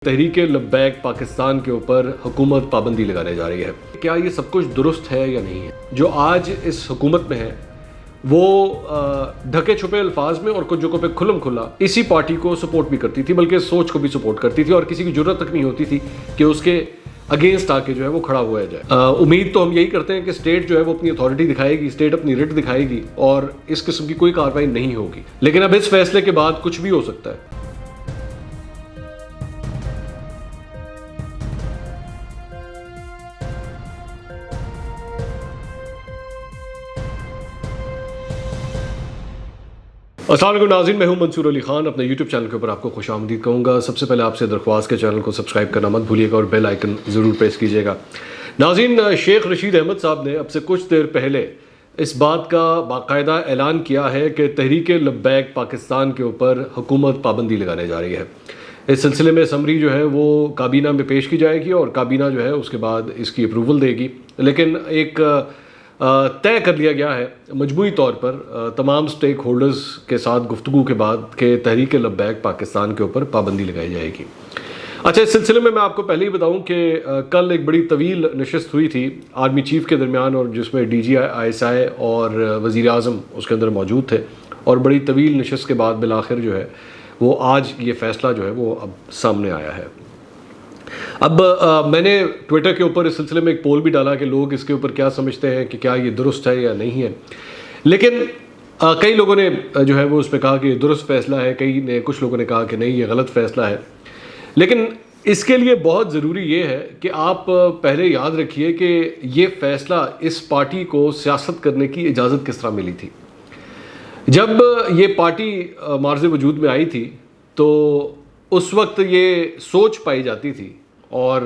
تحریک لبیک پاکستان کے اوپر حکومت پابندی لگانے جا رہی ہے. کیا یہ سب کچھ درست ہے یا نہیں ہے؟ جو آج اس حکومت میں ہے وہ ڈھکے چھپے الفاظ میں اور کچھ جگہوں پہ کھلم کھلا اسی پارٹی کو سپورٹ بھی کرتی تھی، بلکہ سوچ کو بھی سپورٹ کرتی تھی، اور کسی کی جرت تک نہیں ہوتی تھی کہ اس کے اگینسٹ آ کے جو ہے وہ کھڑا ہوا جائے. امید تو ہم یہی کرتے ہیں کہ اسٹیٹ جو ہے وہ اپنی اتھارٹی دکھائے گی، اسٹیٹ اپنی رٹ دکھائے گی اور اس قسم کی کوئی کارروائی نہیں ہوگی. لیکن اب اس فیصلے کے بعد کچھ بھی ہو سکتا ہے. السلام علیکم ناظرین، میں ہوں منصور علی خان. اپنے یوٹیوب چینل کے اوپر آپ کو خوش آمدید کہوں گا. سب سے پہلے آپ سے درخواست کے چینل کو سبسکرائب کرنا مت بھولیے گا اور بیل آئیکن ضرور پریس کیجیے گا. ناظرین، شیخ رشید احمد صاحب نے اب سے کچھ دیر پہلے اس بات کا باقاعدہ اعلان کیا ہے کہ تحریک لبیک پاکستان کے اوپر حکومت پابندی لگانے جا رہی ہے. اس سلسلے میں سمری جو ہے وہ کابینہ میں پیش کی جائے گی اور کابینہ جو ہے اس کے بعد اس کی اپروول دے گی. لیکن ایک طے کر لیا گیا ہے مجموعی طور پر تمام سٹیک ہولڈرز کے ساتھ گفتگو کے بعد کہ تحریک لبیک پاکستان کے اوپر پابندی لگائی جائے گی. اچھا، اس سلسلے میں آپ کو پہلے ہی بتاؤں کہ کل ایک بڑی طویل نشست ہوئی تھی آرمی چیف کے درمیان، اور جس میں D G I S I اور وزیر اعظم اس کے اندر موجود تھے، اور بڑی طویل نشست کے بعد بالآخر جو ہے وہ آج یہ فیصلہ جو ہے وہ اب سامنے آیا ہے. اب میں نے ٹویٹر کے اوپر اس سلسلے میں ایک پول بھی ڈالا کہ لوگ اس کے اوپر کیا سمجھتے ہیں کہ کیا یہ درست ہے یا نہیں ہے. لیکن کئی لوگوں نے جو ہے وہ اس پہ کہا کہ یہ درست فیصلہ ہے، کچھ لوگوں نے کہا کہ نہیں یہ غلط فیصلہ ہے. لیکن اس کے لیے بہت ضروری یہ ہے کہ آپ پہلے یاد رکھیے کہ یہ فیصلہ اس پارٹی کو سیاست کرنے کی اجازت کس طرح ملی تھی. جب یہ پارٹی معرض وجود میں آئی تھی تو اس وقت یہ سوچ پائی جاتی تھی، اور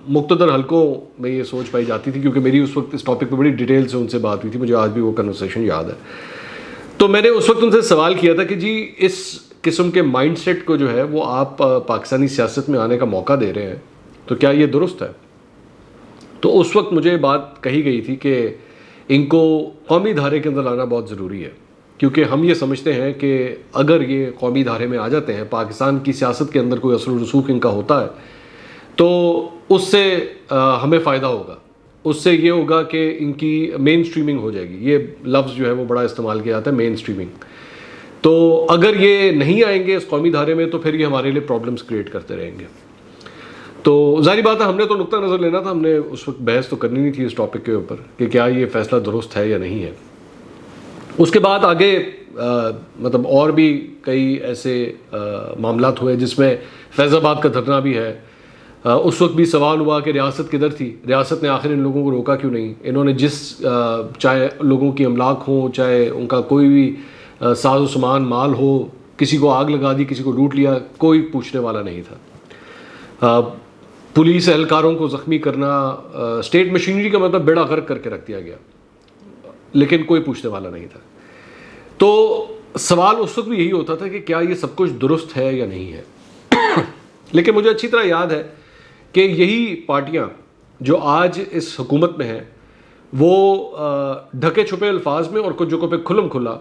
مقتدر حلقوں میں یہ سوچ پائی جاتی تھی، کیونکہ میری اس وقت اس ٹاپک پہ بڑی ڈیٹیل سے ان سے بات ہوئی تھی، مجھے آج بھی وہ کنورسیشن یاد ہے. تو میں نے اس وقت ان سے سوال کیا تھا کہ جی اس قسم کے مائنڈ سیٹ کو جو ہے وہ آپ پاکستانی سیاست میں آنے کا موقع دے رہے ہیں، تو کیا یہ درست ہے؟ تو اس وقت مجھے بات کہی گئی تھی کہ ان کو قومی دھارے کے اندر لانا بہت ضروری ہے، کیونکہ ہم یہ سمجھتے ہیں کہ اگر یہ قومی دھارے میں آ جاتے ہیں، پاکستان کی سیاست کے اندر کوئی اثر و رسوخ ان کا ہوتا ہے، تو اس سے ہمیں فائدہ ہوگا. اس سے یہ ہوگا کہ ان کی مین سٹریمنگ ہو جائے گی. یہ لفظ جو ہے وہ بڑا استعمال کیا جاتا ہے، مین سٹریمنگ. تو اگر یہ نہیں آئیں گے اس قومی دھارے میں تو پھر یہ ہمارے لیے پرابلمس کریٹ کرتے رہیں گے. تو ظاہری بات ہے ہم نے تو نقطہ نظر لینا تھا، ہم نے اس وقت بحث تو کرنی نہیں تھی اس ٹاپک کے اوپر کہ کیا یہ فیصلہ درست ہے یا نہیں ہے. اس کے بعد آگے مطلب اور بھی کئی ایسے معاملات ہوئے جس میں فیض آباد کا دھرنا بھی ہے. اس وقت بھی سوال ہوا کہ ریاست کدھر تھی، ریاست نے آخر ان لوگوں کو روکا کیوں نہیں؟ انہوں نے چاہے لوگوں کی املاک ہوں، چاہے ان کا کوئی بھی ساز و سامان مال ہو، کسی کو آگ لگا دی، کسی کو لوٹ لیا، کوئی پوچھنے والا نہیں تھا. پولیس اہلکاروں کو زخمی کرنا، اسٹیٹ مشینری کا مطلب بیڑا غرق کر کے رکھ دیا گیا، لیکن کوئی پوچھنے والا نہیں تھا. تو سوال اس وقت بھی یہی ہوتا تھا کہ کیا یہ سب کچھ درست ہے یا نہیں ہے. لیکن مجھے اچھی طرح یاد ہے کہ یہی پارٹیاں جو آج اس حکومت میں ہیں وہ ڈھکے چھپے الفاظ میں اور کچھ جگہوں پہ کھلم کھلا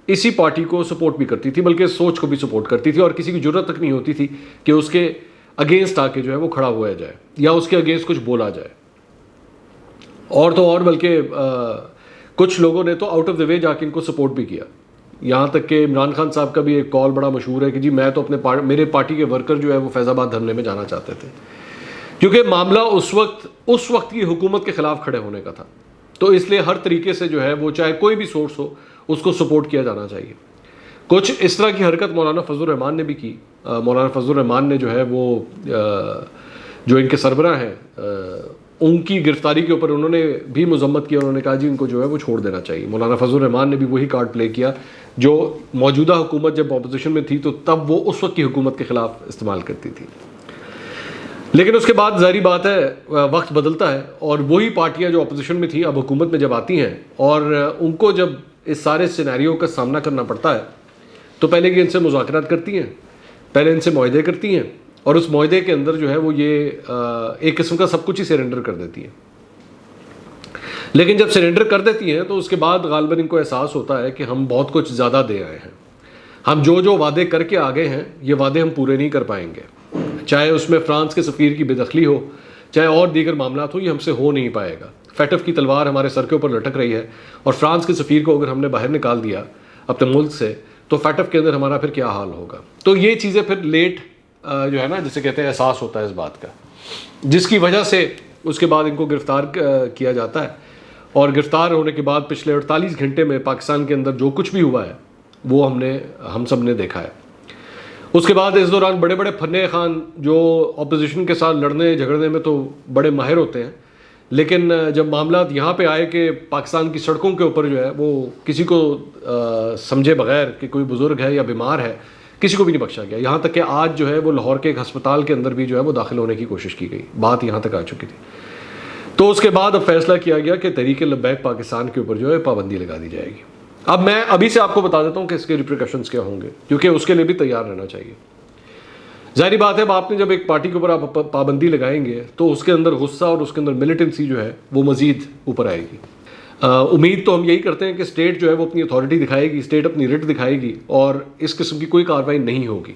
اسی پارٹی کو سپورٹ بھی کرتی تھی، بلکہ سوچ کو بھی سپورٹ کرتی تھی، اور کسی کی جرت تک نہیں ہوتی تھی کہ اس کے اگینسٹ آ کے جو ہے وہ کھڑا ہوا جائے یا اس کے اگینسٹ کچھ بولا جائے. اور تو اور بلکہ کچھ لوگوں نے تو آؤٹ آف دا وے جا کے ان کو سپورٹ بھی کیا. یہاں تک کہ عمران خان صاحب کا بھی ایک کال بڑا مشہور ہے کہ جی میں تو میرے پارٹی کے ورکر جو ہے وہ فیض آباد دھرنے میں جانا چاہتے تھے، کیونکہ معاملہ اس وقت کی حکومت کے خلاف کھڑے ہونے کا تھا. تو اس لیے ہر طریقے سے جو ہے وہ چاہے کوئی بھی سورس ہو اس کو سپورٹ کیا جانا چاہیے. کچھ اس طرح کی حرکت مولانا فضل الرحمان نے بھی کی. مولانا فضل الرحمان نے جو ہے وہ جو ان کے سربراہ ہیں ان کی گرفتاری کے اوپر انہوں نے بھی مذمت کیا. انہوں نے کہا جی ان کو جو ہے وہ چھوڑ دینا چاہیے. مولانا فضل الرحمان نے بھی وہی کارڈ پلے کیا جو موجودہ حکومت جب اپوزیشن میں تھی تو تب وہ اس وقت کی حکومت کے خلاف استعمال کرتی تھی. لیکن اس کے بعد ظاہری بات ہے وقت بدلتا ہے، اور وہی پارٹیاں جو اپوزیشن میں تھیں اب حکومت میں جب آتی ہیں اور ان کو جب اس سارے سینیریو کا سامنا کرنا پڑتا ہے تو پہلے کہ ان سے مذاکرات کرتی ہیں، پہلے ان سے معاہدے کرتی ہیں، اور اس معاہدے کے اندر جو ہے وہ یہ ایک قسم کا سب کچھ ہی سرنڈر کر دیتی ہیں. لیکن جب سرنڈر کر دیتی ہیں تو اس کے بعد غالباً ان کو احساس ہوتا ہے کہ ہم بہت کچھ زیادہ دے آئے ہیں، ہم جو وعدے کر کے آگے ہیں یہ وعدے ہم پورے نہیں کر پائیں گے. چاہے اس میں فرانس کے سفیر کی بے دخلی ہو، چاہے اور دیگر معاملات ہو، یہ ہم سے ہو نہیں پائے گا۔ فیٹف کی تلوار ہمارے سر کے اوپر لٹک رہی ہے، اور فرانس کے سفیر کو اگر ہم نے باہر نکال دیا اپنے ملک سے تو فیٹف کے اندر ہمارا پھر کیا حال ہوگا۔ تو یہ چیزیں پھر لیٹ جو ہے نا، جسے کہتے ہیں احساس ہوتا ہے اس بات کا، جس کی وجہ سے اس کے بعد ان کو گرفتار کیا جاتا ہے، اور گرفتار ہونے کے بعد پچھلے 48 گھنٹے میں پاکستان کے اندر جو کچھ بھی ہوا ہے وہ ہم سب نے دیکھا ہے۔ اس کے بعد اس دوران بڑے بڑے فنے خان جو اپوزیشن کے ساتھ لڑنے جھگڑنے میں تو بڑے ماہر ہوتے ہیں، لیکن جب معاملات یہاں پہ آئے کہ پاکستان کی سڑکوں کے اوپر جو ہے وہ کسی کو سمجھے بغیر کہ کوئی بزرگ ہے یا بیمار ہے، کسی کو بھی نہیں بخشا گیا، یہاں تک کہ آج جو ہے وہ لاہور کے ایک ہسپتال کے اندر بھی جو ہے وہ داخل ہونے کی کوشش کی گئی، بات یہاں تک آ چکی تھی۔ تو اس کے بعد اب فیصلہ کیا گیا کہ تحریک لبیک پاکستان کے اوپر جو ہے پابندی لگا دی جائے گی۔ اب میں ابھی سے آپ کو بتا دیتا ہوں کہ اس کے ریپریکاشنز کیا ہوں گے، کیونکہ اس کے لیے بھی تیار رہنا چاہیے۔ ظاہری بات ہے، اب آپ نے جب ایک پارٹی کے اوپر آپ پابندی لگائیں گے تو اس کے اندر غصہ اور اس کے اندر ملیٹنسی جو ہے وہ مزید اوپر آئے گی۔ امید تو ہم یہی کرتے ہیں کہ اسٹیٹ جو ہے وہ اپنی اتھارٹی دکھائے گی، اسٹیٹ اپنی رٹ دکھائے گی، اور اس قسم کی کوئی کارروائی نہیں ہوگی۔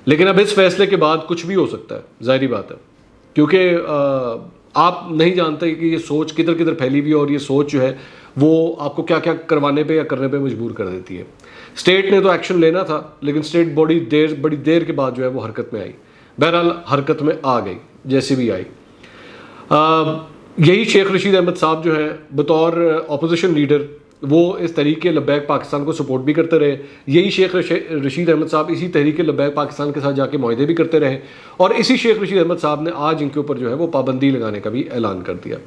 لیکن اب اس فیصلے کے بعد کچھ بھی ہو سکتا ہے، ظاہری بات ہے، کیونکہ آپ نہیں جانتے کہ یہ سوچ کدھر کدھر پھیلی ہوئی ہے، اور یہ سوچ جو ہے وہ آپ کو کیا کیا کروانے پہ یا کرنے پہ مجبور کر دیتی ہے۔ اسٹیٹ نے تو ایکشن لینا تھا، لیکن اسٹیٹ بڑی دیر کے بعد جو ہے وہ حرکت میں آئی، بہرحال حرکت میں آ گئی جیسے بھی آئی۔ یہی شیخ رشید احمد صاحب جو ہیں بطور اپوزیشن لیڈر وہ اس تحریک لبیک پاکستان کو سپورٹ بھی کرتے رہے، یہی شیخ رشید احمد صاحب اسی تحریک لبیک پاکستان کے ساتھ جا کے معاہدے بھی کرتے رہے، اور اسی شیخ رشید احمد صاحب نے آج ان کے اوپر جو ہے وہ پابندی لگانے کا بھی اعلان کر دیا۔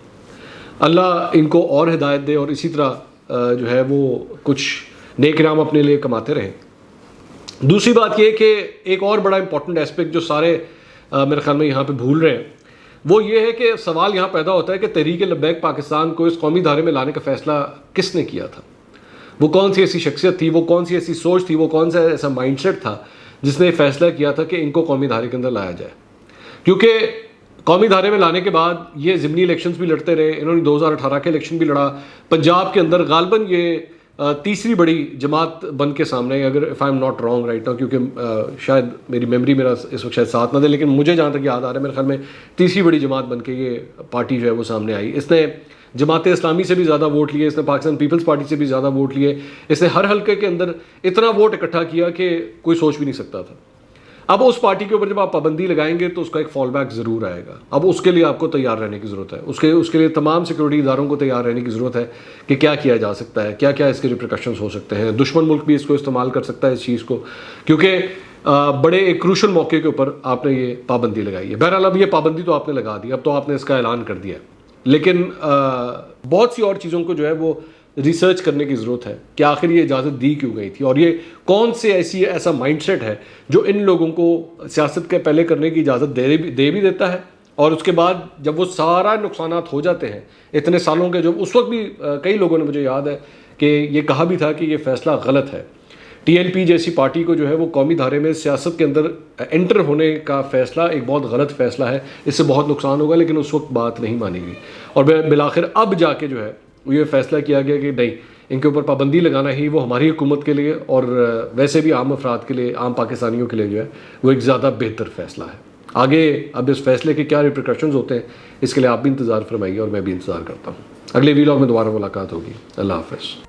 اللہ ان کو اور ہدایت دے، اور اسی طرح جو ہے وہ کچھ نیک نام اپنے لیے کماتے رہیں۔ دوسری بات یہ کہ ایک اور بڑا امپورٹنٹ اسپیکٹ جو سارے میرے خیال میں یہاں پہ بھول رہے ہیں، وہ یہ ہے کہ سوال یہاں پیدا ہوتا ہے کہ تحریک لبیک پاکستان کو اس قومی دھارے میں لانے کا فیصلہ کس نے کیا تھا؟ وہ کون سی ایسی شخصیت تھی، وہ کون سی ایسی سوچ تھی، وہ کون سا ایسا مائنڈ سیٹ تھا جس نے فیصلہ کیا تھا کہ ان کو قومی دھارے کے اندر لایا جائے؟ کیونکہ قومی دھارے میں لانے کے بعد یہ ضمنی الیکشنز بھی لڑتے رہے، انہوں نے 2018 کے الیکشن بھی لڑا، پنجاب کے اندر غالباً یہ تیسری بڑی جماعت بن کے سامنے، اگر if I am not wrong right now, کیونکہ شاید میری میموری میرا اس وقت شاید ساتھ نہ دے، لیکن مجھے جہاں تک یاد آ رہا ہے میرے خیال میں تیسری بڑی جماعت بن کے یہ پارٹی جو ہے وہ سامنے آئی۔ اس نے جماعت اسلامی سے بھی زیادہ ووٹ لیے، اس نے پاکستان پیپلز پارٹی سے بھی زیادہ ووٹ لیے، اس نے ہر حلقے کے اندر اتنا ووٹ اکٹھا کیا کہ کوئی سوچ بھی نہیں سکتا تھا۔ اب اس پارٹی کے اوپر جب آپ پابندی لگائیں گے تو اس کا ایک فال بیک ضرور آئے گا۔ اب اس کے لیے آپ کو تیار رہنے کی ضرورت ہے، اس کے لیے تمام سیکورٹی اداروں کو تیار رہنے کی ضرورت ہے کہ کیا کیا جا سکتا ہے، کیا کیا اس کے ریپریکاشنز ہو سکتے ہیں۔ دشمن ملک بھی اس کو استعمال کر سکتا ہے اس چیز کو، کیونکہ بڑے ایک کروشل موقع کے اوپر آپ نے یہ پابندی لگائی ہے۔ بہرحال اب یہ پابندی تو آپ نے لگا دی، اب تو آپ نے اس کا اعلان کر دیا، لیکن بہت سی اور چیزوں کو جو ہے وہ ریسرچ کرنے کی ضرورت ہے کہ آخر یہ اجازت دی کیوں گئی تھی، اور یہ کون سے ایسا مائنڈ سیٹ ہے جو ان لوگوں کو سیاست کے پہلے کرنے کی اجازت دے بھی دیتا ہے، اور اس کے بعد جب وہ سارا نقصانات ہو جاتے ہیں اتنے سالوں کے، جو اس وقت بھی کئی لوگوں نے مجھے یاد ہے کہ یہ کہا بھی تھا کہ یہ فیصلہ غلط ہے، ٹی این پی جیسی پارٹی کو جو ہے وہ قومی دھارے میں سیاست کے اندر انٹر ہونے کا فیصلہ ایک بہت غلط فیصلہ ہے، اس سے بہت نقصان ہوگا، لیکن اس وقت بات نہیں مانی گئی، اور بالآخر اب جا کے جو ہے یہ فیصلہ کیا گیا کہ نہیں، ان کے اوپر پابندی لگانا ہی وہ ہماری حکومت کے لیے اور ویسے بھی عام افراد کے لیے، عام پاکستانیوں کے لیے جو ہے وہ ایک زیادہ بہتر فیصلہ ہے۔ آگے اب اس فیصلے کے کیا ریپریکاشنز ہوتے ہیں اس کے لیے آپ بھی انتظار فرمائیے، اور میں بھی انتظار کرتا ہوں۔ اگلے ویلاگ میں دوبارہ ملاقات ہوگی۔ اللہ حافظ۔